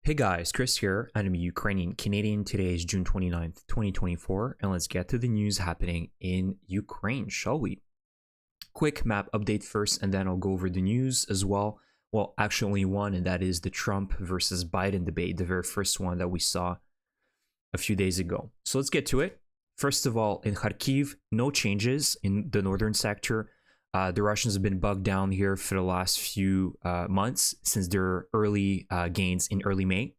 Hey guys, Chris here, and I'm a Ukrainian Canadian. Today is June 29th, 2024, and let's get to the news happening in Ukraine, shall we? Quick map update first, and then I'll go over the news as well. Well, actually only one, and that is the Trump versus Biden debate, the very first one that we saw a few days ago. So let's get to it. First of all, in Kharkiv, no changes in the northern sector. The Russians have been bogged down here for the last few months since their early gains in early May.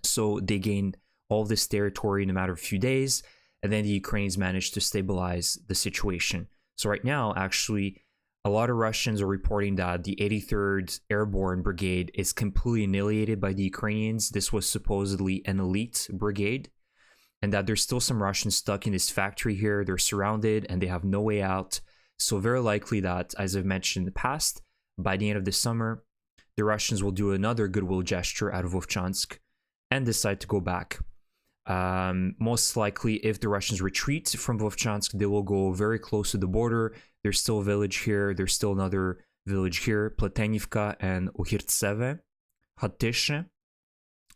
So they gained all of this territory in a matter of a few days, and then the Ukrainians managed to stabilize the situation. So right now, actually, a lot of Russians are reporting that the 83rd Airborne Brigade is completely annihilated by the Ukrainians. This was supposedly an elite brigade, and that there's still some Russians stuck in this factory here. They're surrounded, and they have no way out. So very likely that, as I've mentioned in the past, by the end of the summer, the Russians will do another goodwill gesture out of Luhansk and decide to go back. Most likely, if the Russians retreat from Luhansk, they will go very close to the border. There's still a village here. There's still another village here, Platenivka and Ohirtseve, Hatyshe.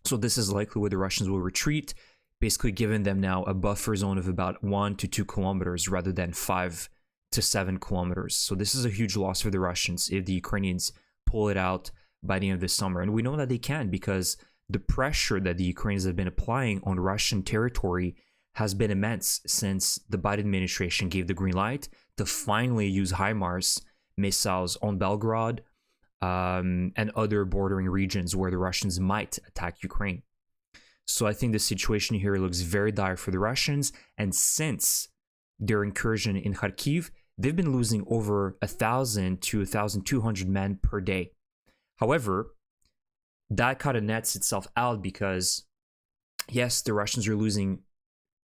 So this is likely where the Russians will retreat, basically giving them now a buffer zone of about 1 to 2 kilometers rather than 5 to 7 kilometers. So this is a huge loss for the Russians if the Ukrainians pull it out by the end of the summer. And we know that they can, because the pressure that the Ukrainians have been applying on Russian territory has been immense since the Biden administration gave the green light to finally use HIMARS missiles on Belgrade and other bordering regions where the Russians might attack Ukraine. So I think the situation here looks very dire for the Russians. And since their incursion in Kharkiv, they've been losing over 1,000 to 1,200 men per day. However, that kind of nets itself out because, yes, the Russians are losing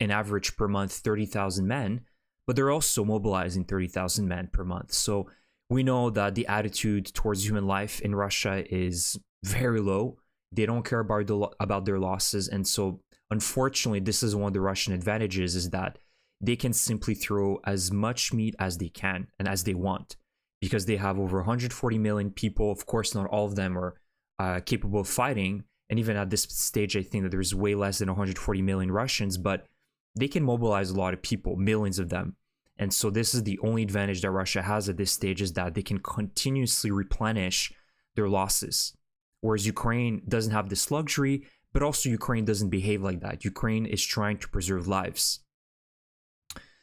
an average per month 30,000 men, but they're also mobilizing 30,000 men per month. So we know that the attitude towards human life in Russia is very low. They don't care about their losses. And so, unfortunately, this is one of the Russian advantages, is that they can simply throw as much meat as they can and as they want, because they have over 140 million people. Of course, not all of them are capable of fighting. And even at this stage, I think that there's way less than 140 million Russians, but they can mobilize a lot of people, millions of them. And so this is the only advantage that Russia has at this stage, is that they can continuously replenish their losses. Whereas Ukraine doesn't have this luxury, but also Ukraine doesn't behave like that. Ukraine is trying to preserve lives.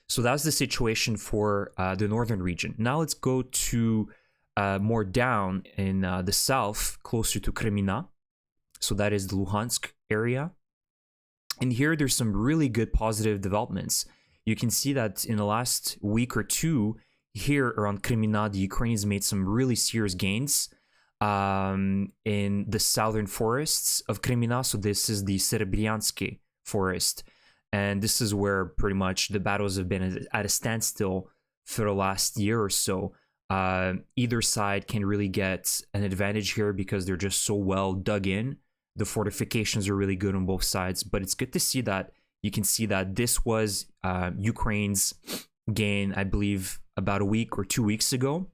So that's the situation for the northern region. Now let's go to more down in the south, closer to Crimea. So that is the Luhansk area. And here there's some really good positive developments. You can see that in the last week or two here around Crimea, the Ukrainians made some really serious gains in the southern forests of Crimea. So this is the Serebryansky forest. And this is where pretty much the battles have been at a standstill for the last year or so. Either side can really get an advantage here because they're just so well dug in. The fortifications are really good on both sides. But it's good to see that you can see that this was Ukraine's gain, I believe, about a week or 2 weeks ago.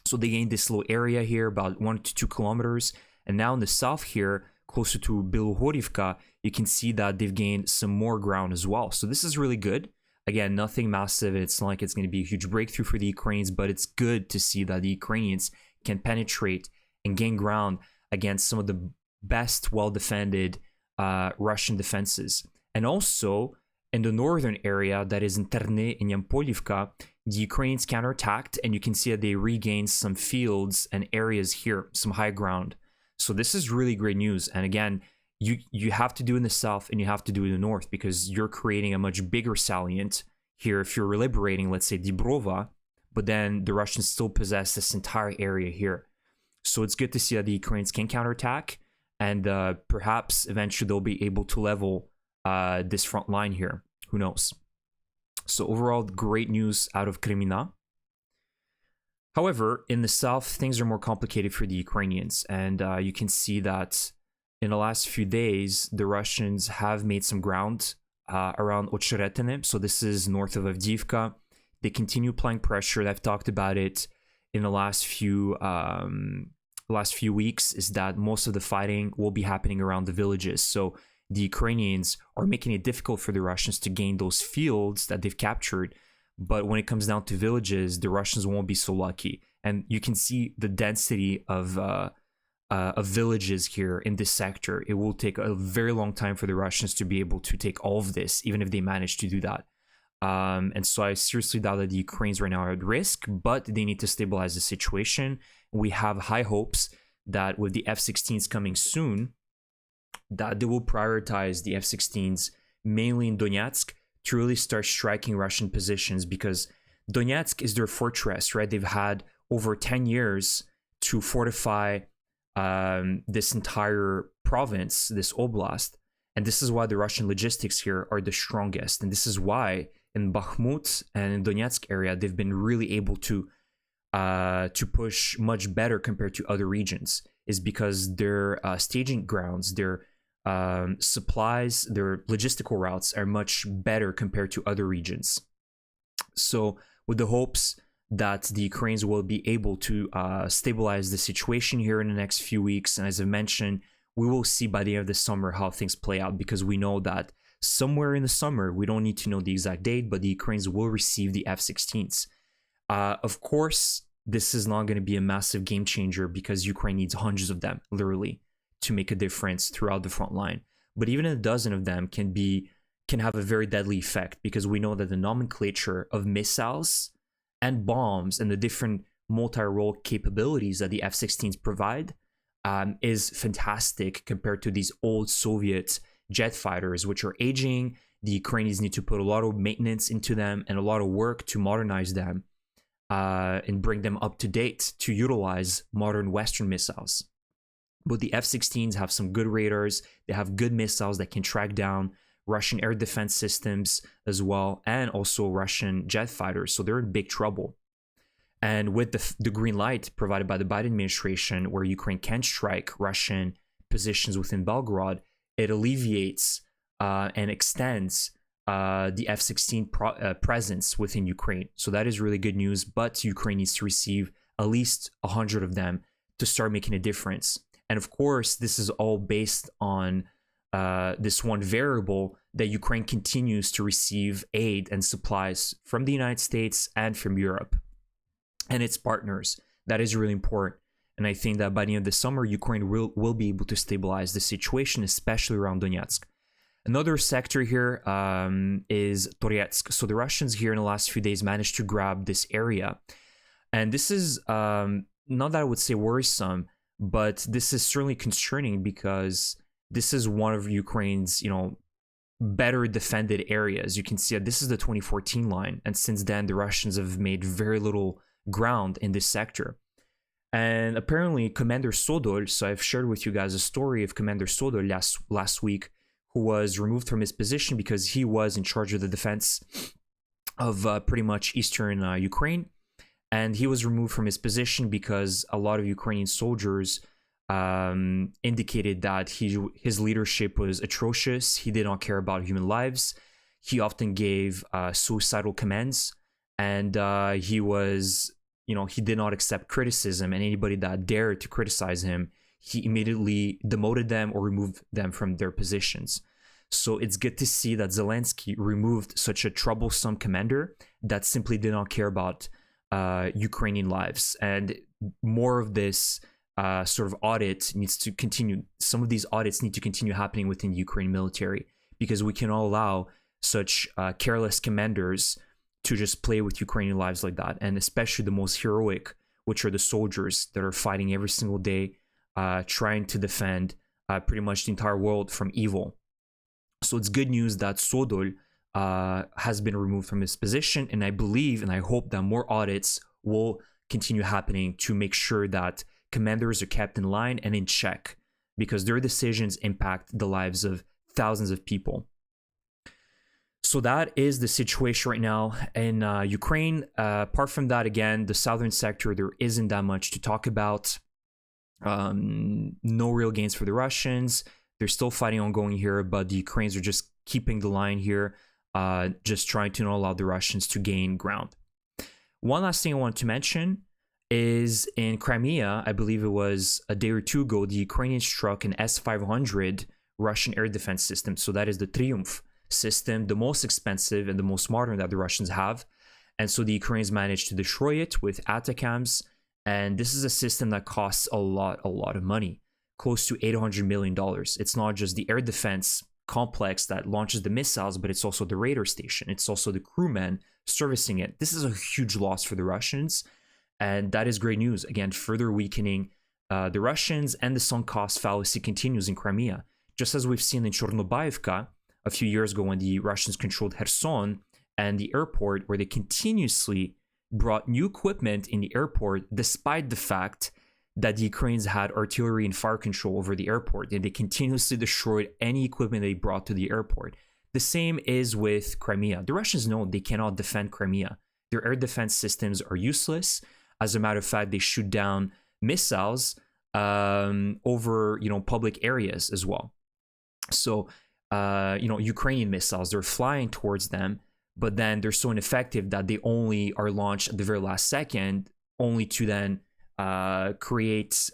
So they gained this little area here, about 1 to 2 kilometers. And now in the south here, closer to Bilohorivka, you can see that they've gained some more ground as well. So this is really good. Again, nothing massive. It's not like it's going to be a huge breakthrough for the Ukrainians, but it's good to see that the Ukrainians can penetrate and gain ground against some of the best well-defended Russian defenses. And also, in the northern area, that is in Terne and Yampolivka, the Ukrainians counterattacked, and you can see that they regained some fields and areas here, some high ground. So this is really great news. And again, you have to do it in the south and you have to do it in the north, because you're creating a much bigger salient here if you're liberating, let's say, Dibrova, but then the Russians still possess this entire area here. So it's good to see that the Ukrainians can counterattack, and perhaps eventually they'll be able to level this front line here. Who knows? So overall, great news out of Crimea. However, in the south, things are more complicated for the Ukrainians, and you can see that in the last few days, the Russians have made some ground around Ocheretine. So this is north of Avdiivka. They continue applying pressure. I've talked about it in the last few last few weeks is that most of the fighting will be happening around the villages. So the Ukrainians are making it difficult for the Russians to gain those fields that they've captured. But when it comes down to villages, the Russians won't be so lucky. And you can see the density of villages here in this sector. It will take a very long time for the Russians to be able to take all of this, even if they manage to do that. And so I seriously doubt that the Ukrainians right now are at risk, but they need to stabilize the situation. We have high hopes that with the F-16s coming soon, that they will prioritize the F-16s mainly in Donetsk to really start striking Russian positions, because Donetsk is their fortress, right? They've had over 10 years to fortify this entire province, this oblast. And this is why the Russian logistics here are the strongest. And this is why in Bakhmut and in Donetsk area, they've been really able to push much better compared to other regions, is because their staging grounds, their supplies, their logistical routes are much better compared to other regions. So with the hopes that the Ukrainians will be able to stabilize the situation here in the next few weeks, and as I mentioned, we will see by the end of the summer how things play out, because we know that somewhere in the summer, we don't need to know the exact date, but the Ukrainians will receive the F-16s. Of course, this is not going to be a massive game changer, because Ukraine needs hundreds of them, literally, to make a difference throughout the front line. But even a dozen of them can have a very deadly effect, because we know that the nomenclature of missiles and bombs and the different multi-role capabilities that the F-16s provide is fantastic compared to these old Soviet jet fighters, which are aging. The Ukrainians need to put a lot of maintenance into them and a lot of work to modernize them and bring them up to date to utilize modern Western missiles. But the F-16s have some good radars. They have good missiles that can track down Russian air defense systems as well, and also Russian jet fighters. So they're in big trouble. And with the green light provided by the Biden administration, where Ukraine can strike Russian positions within Belgorod, it alleviates and extends the F-16 presence within Ukraine. So that is really good news, but Ukraine needs to receive at least 100 of them to start making a difference. And of course, this is all based on this one variable, that Ukraine continues to receive aid and supplies from the United States and from Europe and its partners. That is really important. And I think that by the end of the summer, Ukraine will be able to stabilize the situation, especially around Donetsk. Another sector here is Toretsk. So the Russians here in the last few days managed to grab this area. And this is not that I would say worrisome, but this is certainly concerning, because this is one of Ukraine's, better defended areas. You can see that this is the 2014 line. And since then, the Russians have made very little ground in this sector. And apparently Commander Sodol, so I've shared with you guys a story of Commander Sodol last week, who was removed from his position because he was in charge of the defense of pretty much eastern Ukraine. And he was removed from his position because a lot of Ukrainian soldiers indicated that his leadership was atrocious. He did not care about human lives. He often gave suicidal commands, and he was, he did not accept criticism, and anybody that dared to criticize him, he immediately demoted them or removed them from their positions. So it's good to see that Zelensky removed such a troublesome commander that simply did not care about Ukrainian lives. And more of this sort of audit needs to continue. Some of these audits need to continue happening within the Ukrainian military, because we cannot allow such careless commanders to just play with Ukrainian lives like that. And especially the most heroic, which are the soldiers that are fighting every single day, trying to defend pretty much the entire world from evil. So it's good news that Sodol has been removed from his position. And I believe and I hope that more audits will continue happening to make sure that commanders are kept in line and in check, because their decisions impact the lives of thousands of people. So that is the situation right now in Ukraine. Apart from that, again, the southern sector, there isn't that much to talk about. No real gains for the Russians. They're still fighting ongoing here, but the Ukrainians are just keeping the line here, just trying to not allow the Russians to gain ground. One last thing I want to mention is in Crimea. I believe it was a day or two ago, the Ukrainians struck an S-500 Russian air defense system. So that is the Triumph system, the most expensive and the most modern that the Russians have. And so the Ukrainians managed to destroy it with ATACMS. And this is a system that costs a lot of money, close to $800 million. It's not just the air defense complex that launches the missiles, but it's also the radar station. It's also the crewmen servicing it. This is a huge loss for the Russians. And that is great news. Again, further weakening the Russians, and the sunk cost fallacy continues in Crimea. Just as we've seen in Chornobaivka a few years ago when the Russians controlled Kherson and the airport, where they continuously brought new equipment in the airport despite the fact that the Ukrainians had artillery and fire control over the airport, and they continuously destroyed any equipment they brought to the airport. The same is with Crimea. The Russians know they cannot defend Crimea. Their air defense systems are useless. As a matter of fact, they shoot down missiles over, public areas as well. So, Ukrainian missiles, they're flying towards them, but then they're so ineffective that they only are launched at the very last second, only to then create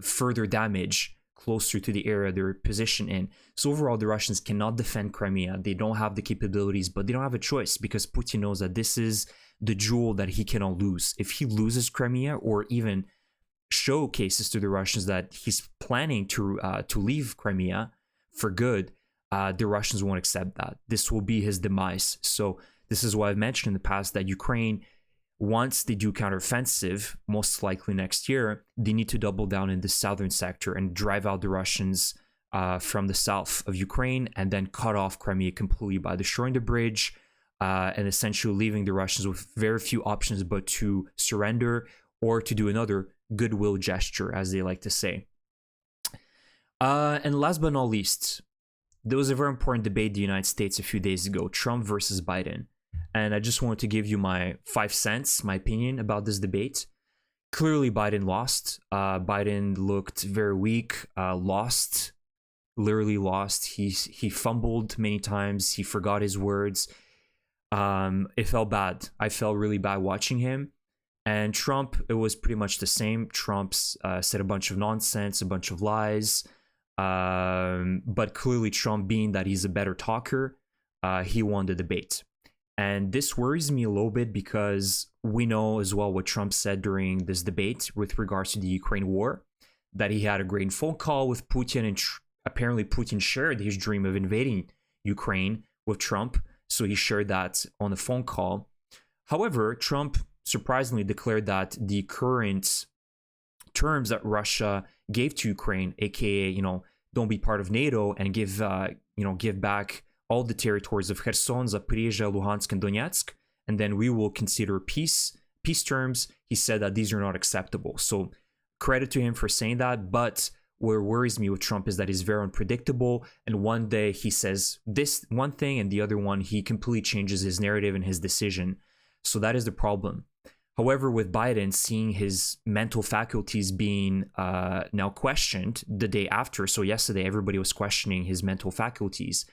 further damage closer to the area they're positioned in. So overall, the Russians cannot defend Crimea. They don't have the capabilities, but they don't have a choice, because Putin knows that this is the jewel that he cannot lose. If he loses Crimea, or even showcases to the Russians that he's planning to leave Crimea for good, the Russians won't accept that. This will be his demise. So this is why I've mentioned in the past that Ukraine, once they do counteroffensive, most likely next year, they need to double down in the southern sector and drive out the Russians from the south of Ukraine, and then cut off Crimea completely by destroying the bridge, and essentially leaving the Russians with very few options but to surrender, or to do another goodwill gesture, as they like to say. And last but not least, there was a very important debate in the United States a few days ago, Trump versus Biden. And I just wanted to give you my 5 cents, my opinion about this debate. Clearly, Biden lost. Biden looked very weak, literally lost. He fumbled many times. He forgot his words. It felt bad. I felt really bad watching him. And Trump, it was pretty much the same. Trump said a bunch of nonsense, a bunch of lies. But clearly, Trump, being that he's a better talker, he won the debate. And this worries me a little bit, because we know as well what Trump said during this debate with regards to the Ukraine war, that he had a great phone call with Putin, and apparently Putin shared his dream of invading Ukraine with Trump. So he shared that on a phone call. However, Trump surprisingly declared that the current terms that Russia gave to Ukraine, aka, don't be part of NATO and give back all the territories of Kherson, Zaporizhia, Luhansk, and Donetsk, and then we will consider peace terms. He said that these are not acceptable. So credit to him for saying that. But what worries me with Trump is that he's very unpredictable, and one day he says this one thing, and the other one he completely changes his narrative and his decision. So that is the problem. However, with Biden, seeing his mental faculties being now questioned the day after, so yesterday everybody was questioning his mental faculties,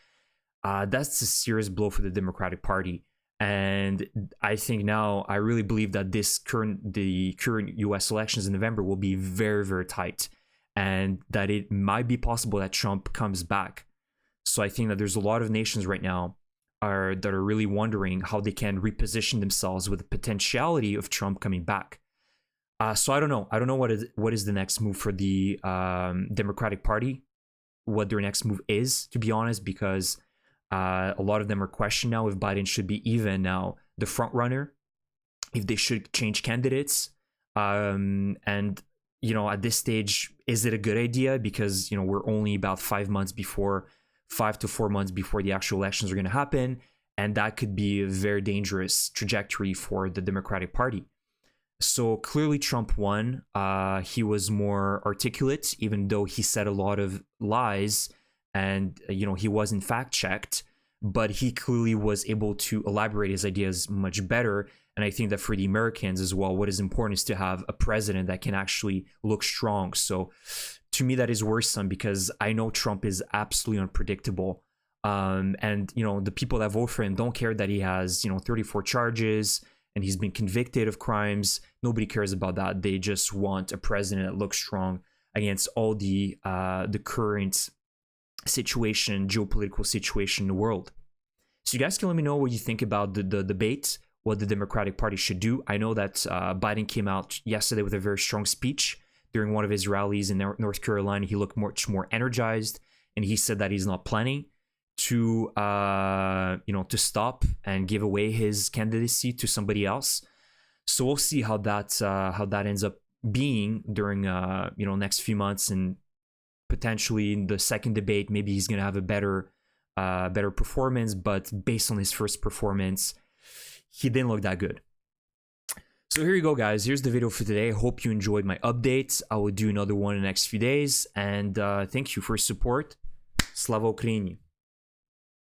that's a serious blow for the Democratic Party. And I think now, I really believe that the current US elections in November will be very, very tight, and that it might be possible that Trump comes back. So I think that there's a lot of nations right now that are really wondering how they can reposition themselves with the potentiality of Trump coming back. So I don't know. I don't know what is the next move for the Democratic Party, what their next move is, to be honest, because a lot of them are questioning now if Biden should be even now the front runner, if they should change candidates. And, at this stage, is it a good idea? Because, we're only about 5 to 4 months before the actual elections are going to happen. And that could be a very dangerous trajectory for the Democratic Party. So clearly Trump won. He was more articulate, even though he said a lot of lies, and, he wasn't fact checked, but he clearly was able to elaborate his ideas much better. And I think that for the Americans as well, what is important is to have a president that can actually look strong. So to me, that is worrisome, because I know Trump is absolutely unpredictable. And, the people that vote for him don't care that he has, 34 charges and he's been convicted of crimes. Nobody cares about that. They just want a president that looks strong against all the current situation, geopolitical situation in the world. So you guys can let me know what you think about the debate, what the Democratic Party should do. I know that Biden came out yesterday with a very strong speech during one of his rallies in North Carolina. He looked much more energized, and he said that he's not planning to to stop and give away his candidacy to somebody else. So we'll see how that ends up being during next few months, and potentially in the second debate, maybe he's gonna have a better performance. But based on his first performance, he didn't look that good. So here you go, guys. Here's the video for today. Hope you enjoyed my updates. I will do another one in the next few days, and thank you for your support. Slava Ukraini!